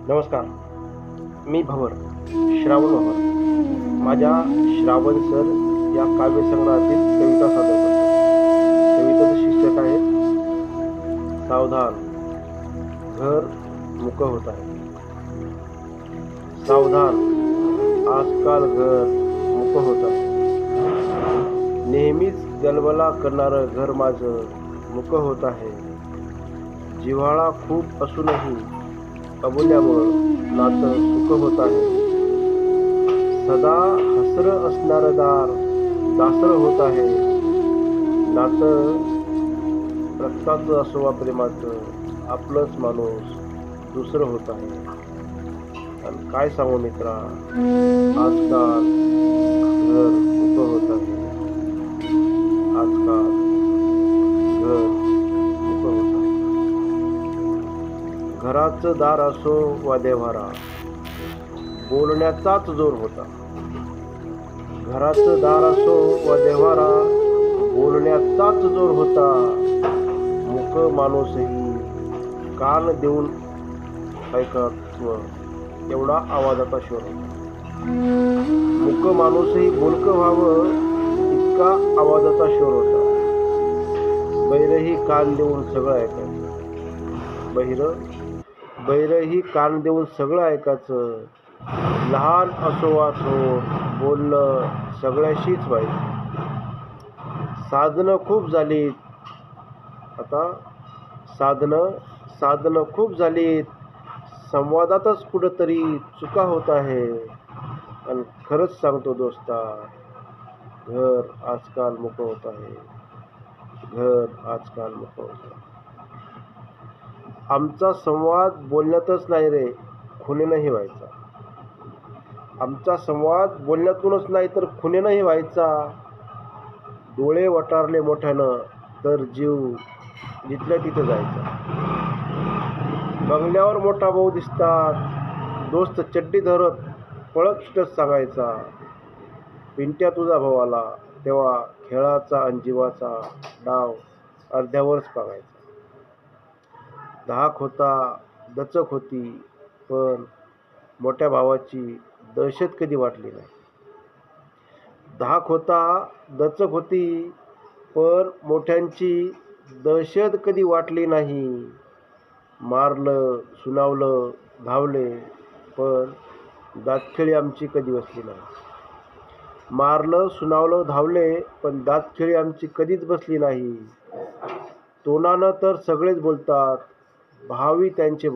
नमस्कार. मी भवर, श्रावण भवर. माझ्या श्रावण सर या काव्यसंग्रहातील कविता सादर करतो. कवितेचं शीर्षक आहे सावधान, घर मुकं होत आहे. सावधान, आजकाल घर मुकं होत आहे. नेहमीच गलबला करणारं घर माझं मुकं होत आहे. जिव्हाळा खूप असूनही अबोल्यामुळं नातं सुखं होत आहे. सदा हसरं असणारं दार दासरं होत आहे. नातं रक्ताचं असो वा प्रेमाचं, आपलंच माणूस दुसरं होत आहे. आणि काय सांगू मित्रा, आजकाल घर मुकं होत आहे. आजकाल घर मुकं होत आहे. घराचं दार असो वा देव्हारा, बोलण्याचाच जोर होता. घराचं दार असो वा देव्हारा, बोलण्याचाच जोर होता. मुकं माणूसही कान देऊन ऐकत एवढा आवाजाचा शोर होता. मुकं माणूसही बोलकं व्हावं इतका आवाजाचा शोर होता. बैरही कान देऊन सगळं ऐकायचं. बैरही कान देऊन सगळं ऐकायचं. लहान असो वा थोर, बोलणं सगळ्याशीच व्हायचं. साधनं खूप झालीत आता, साधनं खूप झालीत. संवादातच कुठंतरी चुका होत आहे. आणि खरंच सांगतो दोस्ता, घर आजकाल मुकं होत आहे. घर आजकाल मुकं होत आहे. आमचा संवाद बोलण्यातच नाही रे, खुणेनंही व्हायचा. आमचा संवाद बोलण्यातूनच नाही तर खुणेनंही व्हायचा. डोळे वटारले मोठ्यानं तर जीव जिथल्या तिथं जायचा. बंगल्यावर मोठा भाऊ दिसतात, दोस्त चड्डी धरत पळत सुटत सांगायचा, पिंट्या तुझा भाऊ आला. तेव्हा खेळाचा आणि जीवाचा डाव अर्ध्यावरच बघायचा. धाक होता, दचक होती, पण मोठ्या भावाची दहशत कधी वाटली नाही. धाक होता, दचक होती, पण मोठ्यांची दहशत कधी वाटली नाही. मारलं, सुनावलं, धावले, पण दातखिळी आमची कधी बसली नाही. मारलं, सुनावलं, धावले, पण दातखिळी आमची कधीच बसली नाही. तोंडानं तर सगळेच बोलतात, भावी त्यांचे